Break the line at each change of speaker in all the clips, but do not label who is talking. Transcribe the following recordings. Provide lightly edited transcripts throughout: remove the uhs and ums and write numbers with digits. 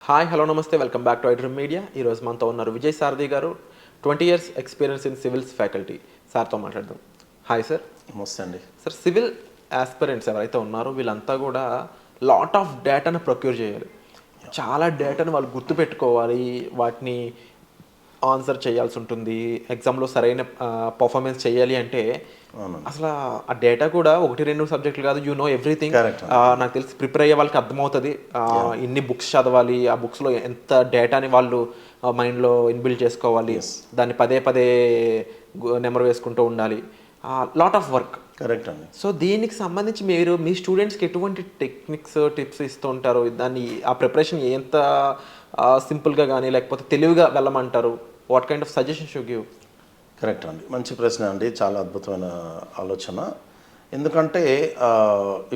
Hi hello నమస్తే welcome back to iDream media. ఈరోజు మనతో ఉన్నారు విజయ్ సారథి గారు, 20 years experience in civils faculty. సార్తో మాట్లాడదాం. Hi sir.
నమస్తే అండి.
సార్, సివిల్ ఆస్పిరెంట్స్ ఎవరైతే ఉన్నారో వీళ్ళంతా కూడా లాట్ ఆఫ్ డేటాను ప్రొక్యూర్ చేయాలి. చాలా డేటాను వాళ్ళు గుర్తుపెట్టుకోవాలి, వాటిని ఆన్సర్ చేయాల్సి ఉంటుంది. ఎగ్జామ్లో సరైన పర్ఫార్మెన్స్ చేయాలి అంటే అసలు ఆ డేటా కూడా 1-2 సబ్జెక్టులు కాదు, యూ నో ఎవ్రీథింగ్. నాకు తెలిసి ప్రిపేర్ అయ్యే వాళ్ళకి అర్థమవుతుంది ఇన్ని బుక్స్ చదవాలి, ఆ బుక్స్లో ఎంత డేటాని వాళ్ళు మైండ్లో ఇన్బిల్డ్ చేసుకోవాలి, దాన్ని పదే పదే నెంబర్ వేసుకుంటూ ఉండాలి. Lot of work.
కరెక్ట్ అండి.
సో దీనికి సంబంధించి మీరు మీ స్టూడెంట్స్కి ఎటువంటి టెక్నిక్స్ టిప్స్ ఇస్తూ ఉంటారు? దాన్ని ఆ ప్రిపరేషన్ ఎంత సింపుల్గా కానీ లేకపోతే తెలివిగా వెళ్ళమంటారు? What kind of suggestions you give?
Correct అండి, మంచి ప్రశ్న అండి, చాలా అద్భుతమైన ఆలోచన. ఎందుకంటే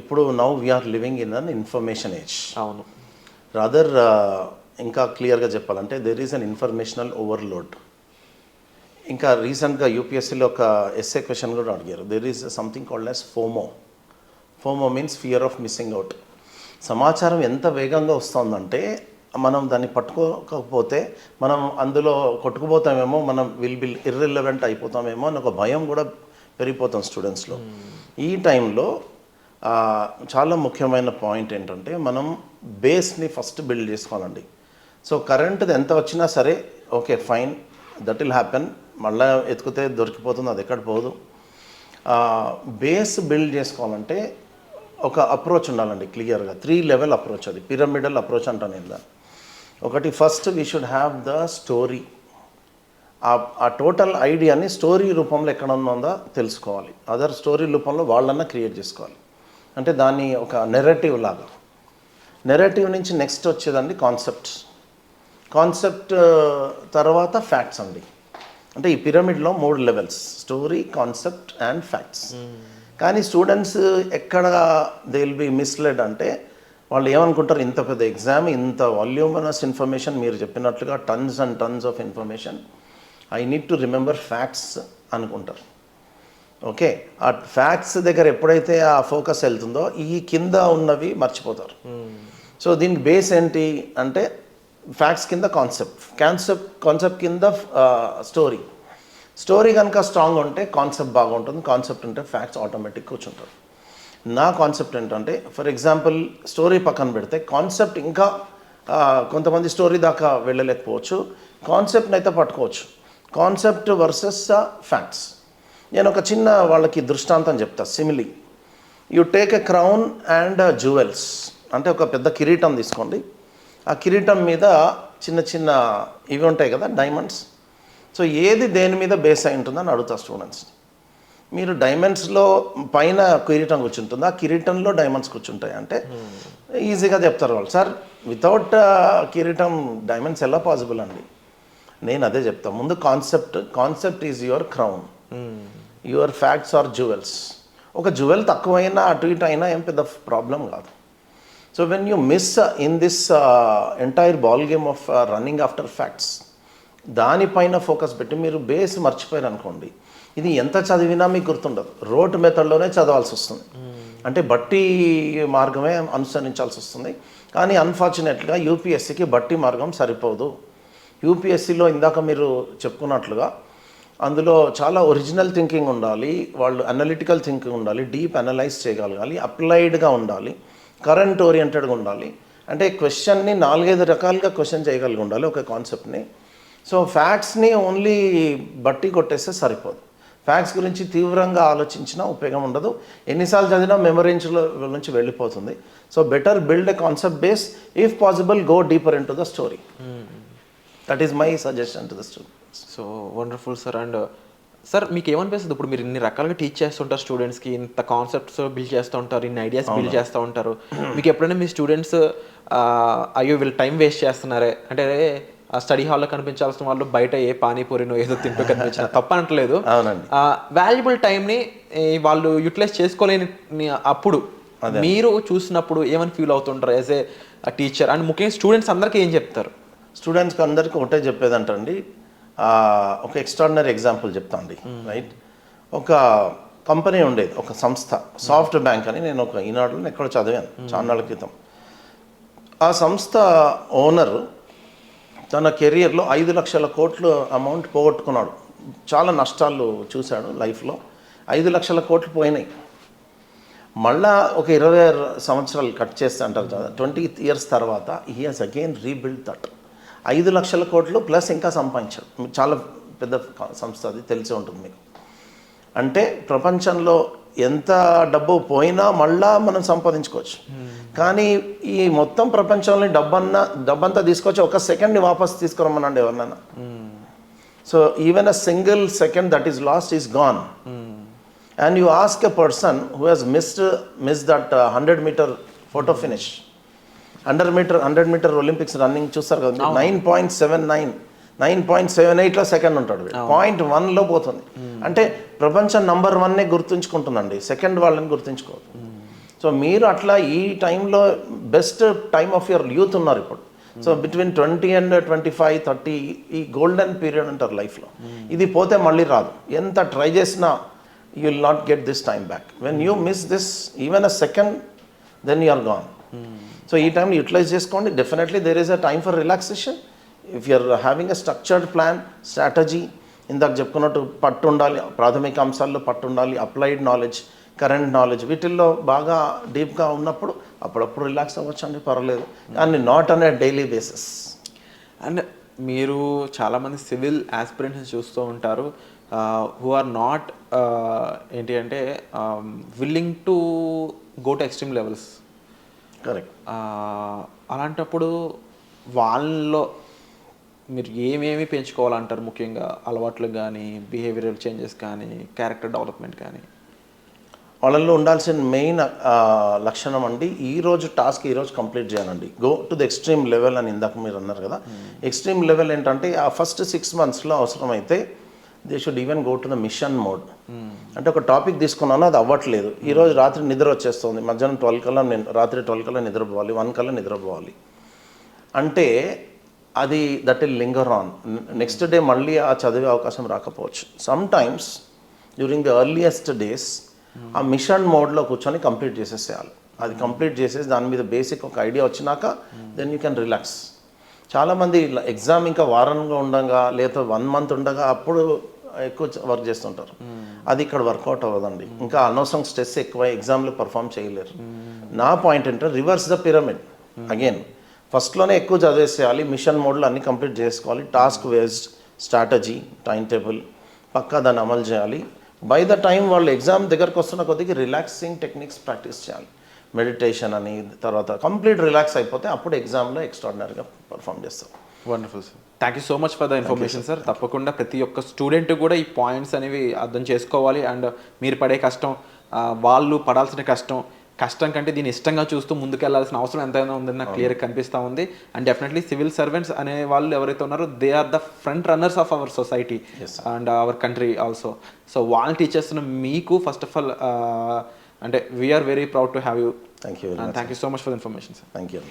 ఇప్పుడు now we are living in an information age.
అవును.
రాదర్ ఇంకా క్లియర్గా చెప్పాలంటే there is an informational overload. ఇంకా రీసెంట్గా యూపీఎస్సీలో ఒక ఎస్ఏ క్వశ్చన్ కూడా అడిగారు. There is something called as FOMO. FOMO means fear of missing out. సమాచారం ఎంత వేగంగా వస్తుందంటే మనం దాన్ని పట్టుకోకపోతే మనం అందులో కొట్టుకుపోతామేమో, మనం విల్ బి ఇర్రిలవెంట్ అయిపోతామేమో అని ఒక భయం కూడా పెరిగిపోతాం స్టూడెంట్స్లో. ఈ టైంలో చాలా ముఖ్యమైన పాయింట్ ఏంటంటే మనం బేస్ని ఫస్ట్ బిల్డ్ చేసుకోవాలండి. సో కరెంట్ది ఎంత వచ్చినా సరే okay fine, that will happen, మళ్ళీ ఎత్తుకుతే దొరికిపోతుంది, అది ఎక్కడ పోదు. బేస్ బిల్డ్ చేసుకోవాలంటే ఒక అప్రోచ్ ఉండాలండి క్లియర్గా. 3 level అప్రోచ్, అది పిరమిడల్ అప్రోచ్ అంటాను నేను దాన్ని. ఒకటి, first we should have the story. ఆ టోటల్ ఐడియాని స్టోరీ రూపంలో ఎక్కడ ఉందో తెలుసుకోవాలి. అదర్ స్టోరీ రూపంలో వాళ్ళన్నా క్రియేట్ చేసుకోవాలి. అంటే దాన్ని ఒక నెరేటివ్ లాగా. నెరేటివ్ నుంచి నెక్స్ట్ వచ్చేదండి కాన్సెప్ట్. కాన్సెప్ట్ తర్వాత ఫ్యాక్ట్స్ అండి. అంటే ఈ పిరమిడ్లో 3 levels: story, concept and facts. కానీ స్టూడెంట్స్ ఎక్కడ దే విల్ బి మిస్లెడ్ అంటే వాళ్ళు ఏమనుకుంటారు, ఇంత పెద్ద ఎగ్జామ్, ఇంత వాల్యూమనస్ ఇన్ఫర్మేషన్, మీరు చెప్పినట్లుగా tons and tons of information, I need to remember facts అనుకుంటారు. ఓకే, ఆ ఫ్యాక్ట్స్ దగ్గర ఎప్పుడైతే ఆ ఫోకస్ వెళ్తుందో ఈ కింద ఉన్నవి మర్చిపోతారు. సో దీనికి బేస్ ఏంటి అంటే ఫ్యాక్ట్స్ కింద కాన్సెప్ట్ కింద స్టోరీ కనుక స్ట్రాంగ్ ఉంటే కాన్సెప్ట్ బాగుంటుంది, కాన్సెప్ట్ ఉంటే ఫ్యాక్ట్స్ ఆటోమేటిక్ కూర్చుంటారు. నా కాన్సెప్ట్ ఏంటంటే, ఫర్ ఎగ్జాంపుల్ స్టోరీ పక్కన పెడితే కాన్సెప్ట్ ఇంకా కొంతమంది స్టోరీ దాకా వెళ్ళలేకపోవచ్చు, కాన్సెప్ట్ని అయితే పట్టుకోవచ్చు. Concept versus facts. నేను ఒక చిన్న వాళ్ళకి దృష్టాంతం చెప్తా, simile. You take a crown and jewels. అంటే ఒక పెద్ద కిరీటం తీసుకోండి, ఆ కిరీటం మీద చిన్న చిన్న ఇవి ఉంటాయి కదా, డైమండ్స్. సో ఏది దేని మీద బేస్ అయి ఉంటుందని అడుగుతా స్టూడెంట్స్. మీరు డైమండ్స్లో పైన కిరీటం కూర్చుంటుంది, ఆ కిరీటంలో డైమండ్స్ కూర్చుంటాయి అంటే ఈజీగా చెప్తారు వాళ్ళు. సార్, వితౌట్ కిరీటం డైమండ్స్ ఎలా పాసిబుల్ అండి? నేను అదే చెప్తాను. ముందు concept is your crown, your facts are jewels. ఒక జ్యువెల్ తక్కువైనా అటు ఇటు అయినా ఏం పెద్ద ప్రాబ్లం కాదు. So when you miss in this entire ball game of running after facts, దానిపైన ఫోకస్ పెట్టి మీరు బేస్ మర్చిపోయారు అనుకోండి, ఇది ఎంత చదివినా మీకు గుర్తుండదు. రోడ్ మెథడ్లోనే చదవాల్సి వస్తుంది, అంటే బట్టి మార్గమే అనుసరించాల్సి వస్తుంది. కానీ అన్ఫార్చునేట్గా యూపీఎస్సీకి బట్టి మార్గం సరిపోదు. యూపీఎస్సీలో ఇందాక మీరు చెప్పుకున్నట్లుగా అందులో చాలా ఒరిజినల్ థింకింగ్ ఉండాలి, వాళ్ళు అనలిటికల్ థింకింగ్ ఉండాలి, డీప్ అనలైజ్ చేయగలగాలి, అప్లైడ్గా ఉండాలి, కరెంట్ ఓరియంటెడ్గా ఉండాలి. అంటే క్వశ్చన్ని 4-5 రకాలుగా క్వశ్చన్ చేయగలిగి ఉండాలి ఒక కాన్సెప్ట్ని. సో ఫ్యాక్ట్స్ని ఓన్లీ బట్టి కొట్టేస్తే సరిపోదు. ఫ్యాక్ట్స్ గురించి తీవ్రంగా ఆలోచించినా ఉపయోగం ఉండదు, ఎన్నిసార్లు చదివినా మెమరీ నుంచి వెళ్ళిపోతుంది. So better build a concept base, if possible go deeper in to the story. That is my suggestion to the students.
So wonderful sir. And sir, మీకు ఏమనిపిస్తుంది ఇప్పుడు మీరు ఇన్ని రకాలుగా టీచ్ చేస్తుంటారు స్టూడెంట్స్కి, ఇంత కాన్సెప్ట్స్ బిల్డ్ చేస్తూ ఉంటారు, ఇన్ని ఐడియాస్ బిల్డ్ చేస్తూ ఉంటారు, మీకు ఎప్పుడైనా మీ స్టూడెంట్స్ అయ్యో వీళ్ళు టైం వేస్ట్ చేస్తున్నారే అంటే స్టడీ హాల్లో కనిపించాల్సిన వాళ్ళు బయట ఏ పానీపూరినో ఏదో తింటూ కనిపించిన తప్ప అనట్లేదు, వాల్యుబుల్ టైంని వాళ్ళు యూటిలైజ్ చేసుకోలేని అప్పుడు మీరు చూసినప్పుడు ఏమని ఫీల్ అవుతుంటారు యాజ్ ఏ టీచర్? అండ్ ముఖ్యంగా స్టూడెంట్స్ అందరికీ ఏం చెప్తారు?
స్టూడెంట్స్కి అందరికీ ఒకటే చెప్పేదంటండి. ఒక ఎక్స్ట్రాడినరీ ఎగ్జాంపుల్ చెప్తా అండి. రైట్, ఒక కంపెనీ ఉండేది, ఒక సంస్థ, సాఫ్ట్ బ్యాంక్ అని. నేను ఒక ఈనాడులో ఎక్కడో చదివాను చాలా నాళ్ళ క్రితం. ఆ సంస్థ ఓనర్ తన కెరియర్లో 5 లక్షల కోట్లు అమౌంట్ పోగొట్టుకున్నాడు. చాలా నష్టాలు చూశాడు లైఫ్లో. 5 లక్షల కోట్లు పోయినాయి. మళ్ళా ఒక 26 సంవత్సరాలు కట్ చేస్తే అంటారు కదా, 20 ఇయర్స్ తర్వాత he has again rebuild that. 5 లక్షల కోట్లు ప్లస్ ఇంకా సంపాదించాడు. చాలా పెద్ద సంస్థ, అది తెలిసి ఉంటుంది మీకు. అంటే ప్రపంచంలో ఎంత డబ్బు పోయినా మళ్ళా మనం సంపాదించుకోవచ్చు. కానీ ఈ మొత్తం ప్రపంచంలో డబ్బంతా తీసుకొచ్చి ఒక సెకండ్ని వాపస్ తీసుకురమ్మనండి ఎవరినైనా. So even a single second that is lost is gone. And you ask a person who has missed that 100 meter photo finish. 100 meter Olympics running చూస్తారు కదా, 9.78లో సెకండ్ ఉంటాడు. 0.1లో పోతుంది. అంటే ప్రపంచం నంబర్ 1నే గుర్తుంచుకుంటుందండి, సెకండ్ వాళ్ళని గుర్తుంచుకోదు. సో మీరు అట్లా ఈ టైంలో best time of your youth ఉన్నారు ఇప్పుడు. సో బిట్వీన్ 20 and 25, 30 ఈ గోల్డెన్ పీరియడ్ అంటారు లైఫ్లో. ఇది పోతే మళ్ళీ రాదు. ఎంత ట్రై చేసినా you will not get this time back. When you miss this even a second, then you are gone. So ఈ టైంని యూటిలైజ్ చేసుకోండి. Definitely there is a time for relaxation. If you're having a structured plan, strategy, ఇందాక చెప్పుకున్నట్టు పట్టు ఉండాలి, ప్రాథమిక అంశాల్లో పట్టు ఉండాలి, అప్లైడ్ నాలెడ్జ్, కరెంట్ నాలెడ్జ్, వీటిల్లో బాగా డీప్గా ఉన్నప్పుడు అప్పుడప్పుడు రిలాక్స్ అవ్వచ్చండి, పర్వాలేదు. కానీ not on a daily basis.
And మీరు చాలామంది సివిల్ ఆస్పిరెంట్స్ చూస్తూ ఉంటారు హూ ఆర్ నాట్ ఏంటి అంటే willing to go to extreme levels.
Correct.
అలాంటప్పుడు వాళ్ళలో మీరు ఏమేమి పెంచుకోవాలంటారు? ముఖ్యంగా అలవాట్లు కానీ, బిహేవియరల్ చేంజెస్ కానీ, క్యారెక్టర్ డెవలప్మెంట్ కానీ.
వాళ్ళల్లో ఉండాల్సిన మెయిన్ లక్షణం అండి, ఈరోజు టాస్క్ ఈరోజు కంప్లీట్ చేయాలండి. Go to the extreme level అని ఇందాక మీరు అన్నారు కదా. ఎక్స్ట్రీమ్ లెవెల్ ఏంటంటే ఆ ఫస్ట్ 6 monthsలో అవసరమైతే they should even go to the mission mode. అంటే ఒక టాపిక్ తీసుకున్నాను, అది అవ్వట్లేదు, ఈరోజు రాత్రి నిద్ర వచ్చేస్తుంది, మధ్యాహ్నం 12 కల్లా రాత్రి 12 కల్లా నిద్రపోవాలి, 1 కల్లా నిద్రపోవాలి అంటే అది that will linger on. Next day మళ్ళీ ఆ చదివే అవకాశం రాకపోవచ్చు. Some times during the earliest days ఆ మిషన్ మోడ్లో కూర్చొని కంప్లీట్ చేసేసేయాలి. అది కంప్లీట్ చేసేసి దాని మీద బేసిక్ ఒక ఐడియా వచ్చినాక దెన్ యూ కెన్ రిలాక్స్. చాలామంది ఎగ్జామ్ ఇంకా వారంగా ఉండగా లేదా 1 month ఉండగా అప్పుడు ఎక్కువ వర్క్ చేస్తుంటారు. అది ఇక్కడ వర్కౌట్ అవ్వదండి. ఇంకా అనవసరం స్ట్రెస్ ఎక్కువ, ఎగ్జామ్లో పర్ఫామ్ చేయలేరు. నా పాయింట్ ఏంటంటే రివర్స్ ద పిరమిడ్. అగైన్ ఫస్ట్లోనే ఎక్కువ చదివేసేయాలి, మిషన్ మోడ్లో అన్ని కంప్లీట్ చేసుకోవాలి, task based strategy, time table పక్కా దాన్ని అమలు చేయాలి. బై ద టైం వాళ్ళు ఎగ్జామ్ దగ్గరకు వస్తున్న కొద్దిగా రిలాక్సింగ్ టెక్నిక్స్ ప్రాక్టీస్ చేయాలి, మెడిటేషన్ అని. తర్వాత కంప్లీట్ రిలాక్స్ అయిపోతే అప్పుడు ఎగ్జామ్లో ఎక్స్ట్రాడినరీగా పర్ఫామ్ చేస్తాం.
Wonderful sir, thank you so much for the information sir. తప్పకుండా ప్రతి ఒక్క స్టూడెంట్ కూడా ఈ పాయింట్స్ అనేవి అర్థం చేసుకోవాలి. అండ్ మీరు పడే కష్టం, వాళ్ళు పడాల్సిన కష్టం కంటే దీన్ని ఇష్టంగా చూస్తూ ముందుకెళ్లాల్సిన అవసరం ఎంతైనా ఉందని నాకు క్లియర్గా కనిపిస్తూ ఉంది. అండ్ డెఫినెట్లీ సివిల్ సర్వెంట్స్ అనే వాళ్ళు ఎవరైతే ఉన్నారో they are the front runners of our society and our country also. So వాళ్ళని టీచర్స్ మీకు ఫస్ట్ ఆఫ్ ఆల్ అంటే we're very proud to have you.
Thank you.
Thank you so much for the information sir.
Thank you.